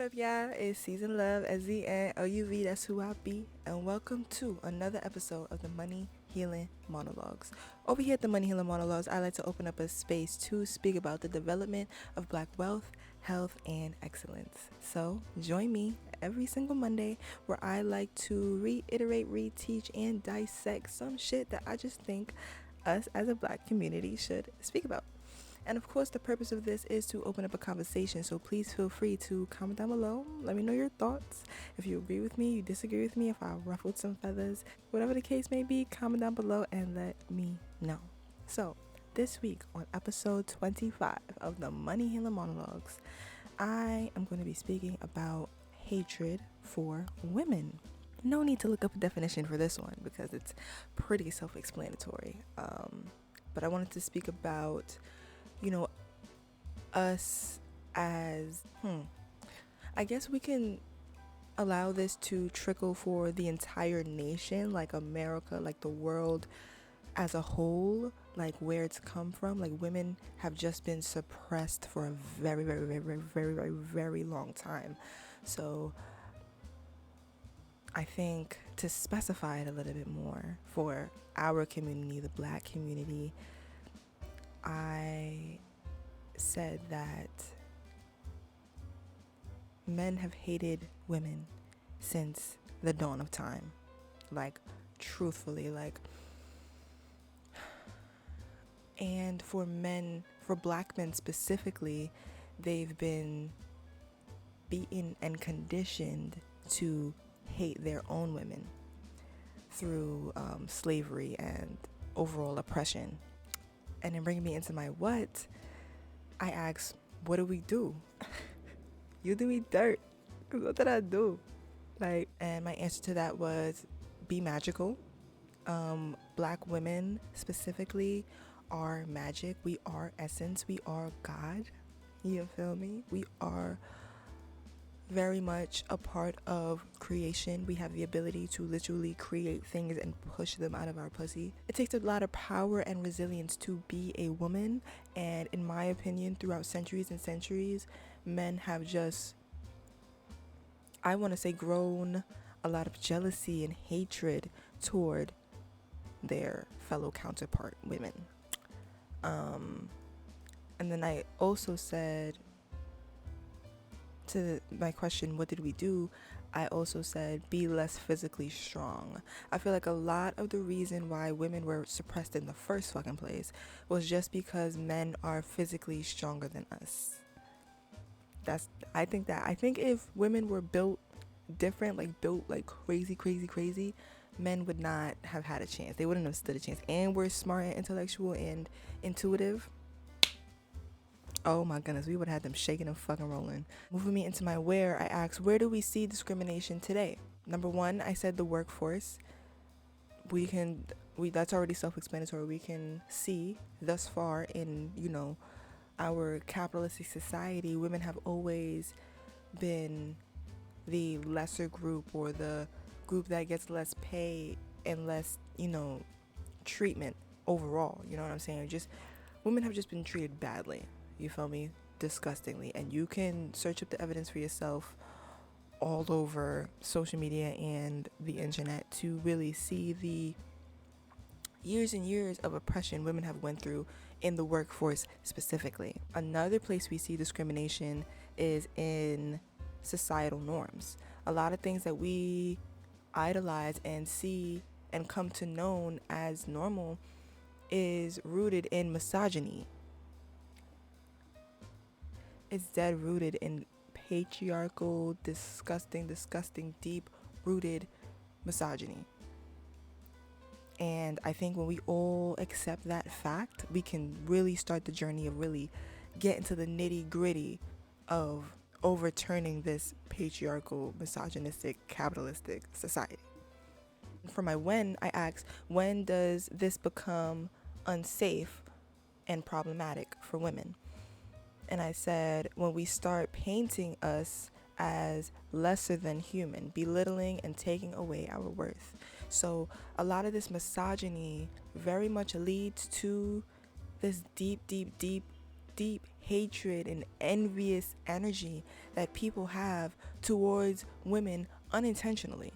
What up, y'all? It's Season Love, SZNLUV, that's who I be, and welcome to another episode of the Money Healing Monologues. Over here at the Money Healing Monologues, I like to open up a space to speak about the development of Black wealth, health, and excellence. So join me every single Monday where I like to reiterate, reteach, and dissect some shit that I just think us as a Black community should speak about. And of course, the purpose of this is to open up a conversation. So please feel free to comment down below. Let me know your thoughts. If you agree with me, you disagree with me, if I ruffled some feathers, whatever the case may be, comment down below and let me know. So this week on episode 25 of the Money Healing Monologues, I am going to be speaking about hatred for women. No need to look up a definition for this one because it's pretty self-explanatory. But I wanted to speak about us as, I guess we can allow this to trickle for the entire nation, like America, like the world as a whole, like where it's come from. Like women have just been suppressed for a very, very, very, very, very, very, very long time. So I think to specify it a little bit more for our community, the Black community, I said that men have hated women since the dawn of time. Like, truthfully, and for men, for Black men specifically, they've been beaten and conditioned to hate their own women through slavery and overall oppression. And in bringing me into my what, I asked, what do we do? You do me dirt. What did I do? And my answer to that was be magical. Black women specifically are magic. We are essence. We are God. You feel me? We are very much a part of creation. We have the ability to literally create things and push them out of our pussy. It takes a lot of power and resilience to be a woman, and in my opinion, throughout centuries and centuries, men have just, I want to say, grown a lot of jealousy and hatred toward their fellow counterpart women. And then I also said, to my question, what did we do? I also said, be less physically strong. I feel like a lot of the reason why women were suppressed in the first fucking place was just because men are physically stronger than us. I think if women were built different, built like crazy, men would not have had a chance. They wouldn't have stood a chance. And we're smart and intellectual and intuitive. Oh my goodness, we would have had them shaking and fucking rolling. Moving me into my where, I asked, where do we see discrimination today? Number one, I said the workforce. That's already self-explanatory. We can see thus far in, our capitalistic society, women have always been the lesser group, or the group that gets less pay and less, treatment overall. You know what I'm saying? Women have just been treated badly. You feel me? Disgustingly. And you can search up the evidence for yourself all over social media and the internet to really see the years and years of oppression women have went through in the workforce specifically. Another place we see discrimination is in societal norms. A lot of things that we idolize and see and come to know as normal is rooted in misogyny. It's dead rooted in patriarchal, disgusting, deep-rooted misogyny. And I think when we all accept that fact, we can really start the journey of really getting to the nitty-gritty of overturning this patriarchal, misogynistic, capitalistic society. For my when, I asked, when does this become unsafe and problematic for women? And I said, when we start painting us as lesser than human, belittling and taking away our worth. So a lot of this misogyny very much leads to this deep deep hatred and envious energy that people have towards women unintentionally.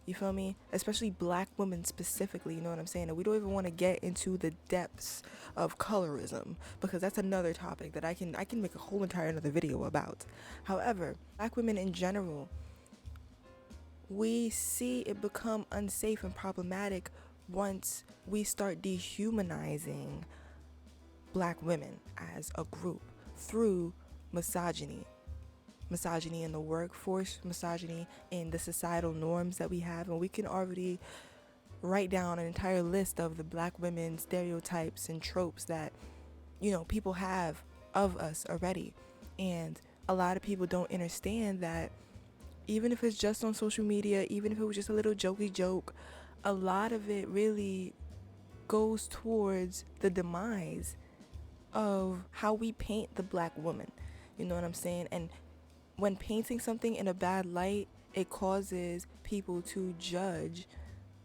You feel me? Especially black women specifically, you know what I'm saying? And we don't even want to get into the depths of colorism, because that's another topic that I can make a whole entire another video about. However, black women in general, we see it become unsafe and problematic once we start dehumanizing black women as a group through misogyny. Misogyny in the workforce, misogyny in the societal norms that we have, and we can already write down an entire list of the black women stereotypes and tropes that, you know, people have of us already. And a lot of people don't understand that even if it's just on social media, even if it was just a little jokey joke, a lot of it really goes towards the demise of how we paint the black woman. You know what I'm saying? And when painting something in a bad light, it causes people to judge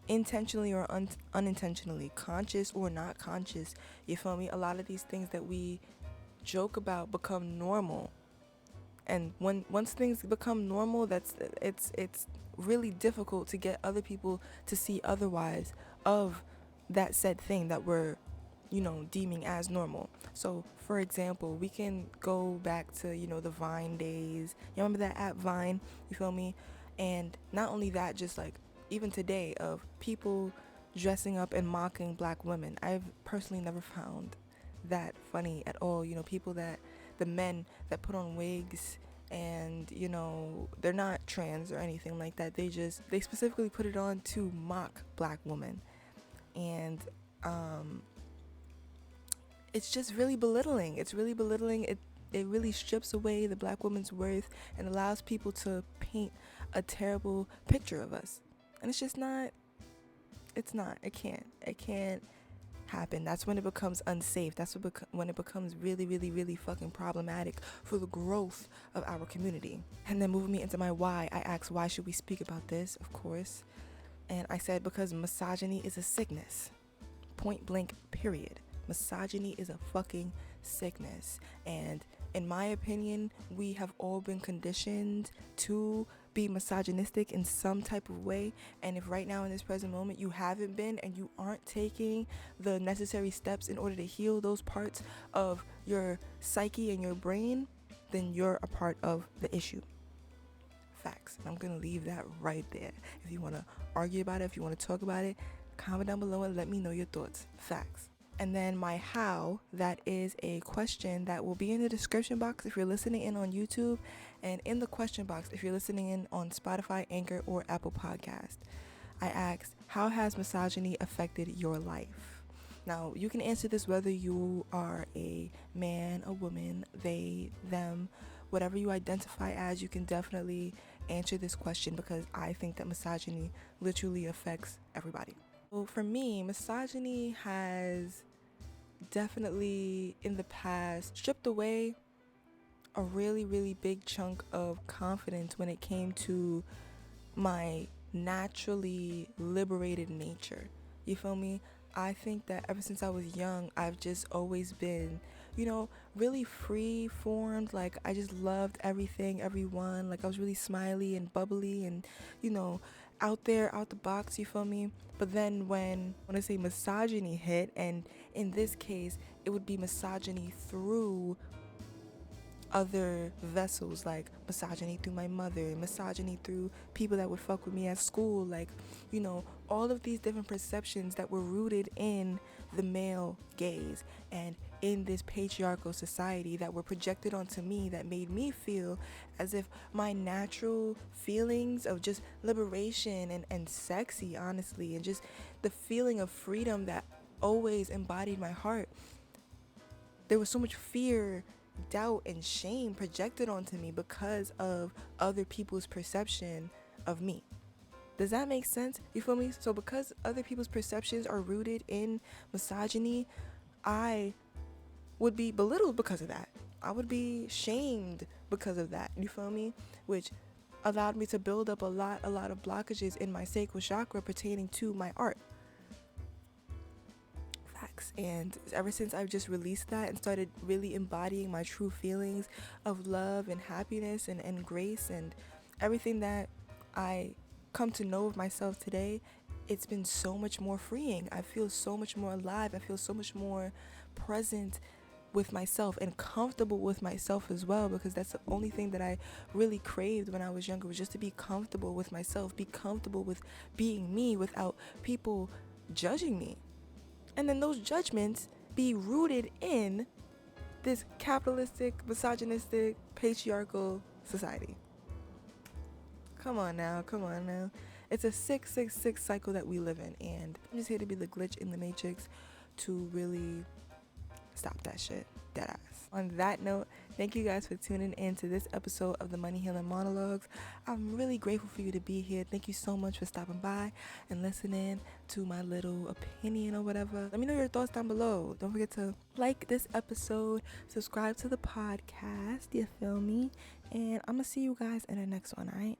intentionally or unintentionally, conscious or not conscious. You feel me? A lot of these things that we joke about become normal. And once things become normal, it's really difficult to get other people to see otherwise of that said thing that we're, you know, deeming as normal. So for example, we can go back to, you know, the Vine days. You remember that app Vine? You feel me? And not only that, just like even today, of people dressing up and mocking black women. I've personally never found that funny at all. You know, the men that put on wigs, and, you know, they're not trans or anything like that. They specifically put it on to mock black women. And it's just really belittling. It's really belittling. It really strips away the black woman's worth and allows people to paint a terrible picture of us. And it's just not, it can't happen. That's when it becomes unsafe. That's when it becomes really, really, really fucking problematic for the growth of our community. And then moving me into my why, I asked, why should we speak about this? Of course. And I said, because misogyny is a sickness. Point blank, period. Misogyny is a fucking sickness. And in my opinion, we have all been conditioned to be misogynistic in some type of way. And if right now in this present moment you haven't been, and you aren't taking the necessary steps in order to heal those parts of your psyche and your brain, then you're a part of the issue. Facts. And I'm going to leave that right there. If you want to argue about it, if you want to talk about it, comment down below and let me know your thoughts. Facts. And then my how, that is a question that will be in the description box if you're listening in on YouTube, and in the question box if you're listening in on Spotify, Anchor, or Apple Podcast. I asked, how has misogyny affected your life? Now, you can answer this whether you are a man, a woman, they, them, whatever you identify as. You can definitely answer this question, because I think that misogyny literally affects everybody. So for me, misogyny has definitely in the past stripped away a really, really big chunk of confidence when it came to my naturally liberated nature. You feel me? I think that ever since I was young, I've just always been, you know, really free formed. Like, I just loved everything, everyone. Like, I was really smiley and bubbly and, you know, out there, out the box, you feel me? But then when I say misogyny hit, and in this case, it would be misogyny through other vessels, like misogyny through my mother, misogyny through people that would fuck with me at school, like, you know, all of these different perceptions that were rooted in the male gaze and in this patriarchal society that were projected onto me, that made me feel as if my natural feelings of just liberation and sexy, honestly, and just the feeling of freedom that always embodied my heart, there was so much fear, doubt, and shame projected onto me because of other people's perception of me. Does that make sense? You feel me? So because other people's perceptions are rooted in misogyny, I would be belittled because of that. I would be shamed because of that. You feel me? Which allowed me to build up a lot of blockages in my sacral chakra pertaining to my art. Facts. And ever since I've just released that and started really embodying my true feelings of love and happiness and grace and everything that I come to know of myself today, it's been so much more freeing. I feel so much more alive. I feel so much more present with myself and comfortable with myself as well, because that's the only thing that I really craved when I was younger, was just to be comfortable with myself, be comfortable with being me without people judging me. And then those judgments be rooted in this capitalistic, misogynistic, patriarchal society. Come on now. It's a 666 cycle that we live in, and I'm just here to be the glitch in the matrix to really stop that shit. Deadass. On that note, thank you guys for tuning in to this episode of the Money Healing Monologues. I'm really grateful for you to be here. Thank you so much for stopping by and listening to my little opinion or whatever. Let me know your thoughts down below. Don't forget to like this episode, subscribe to the podcast, you feel me? And I'm gonna see you guys in the next one, alright?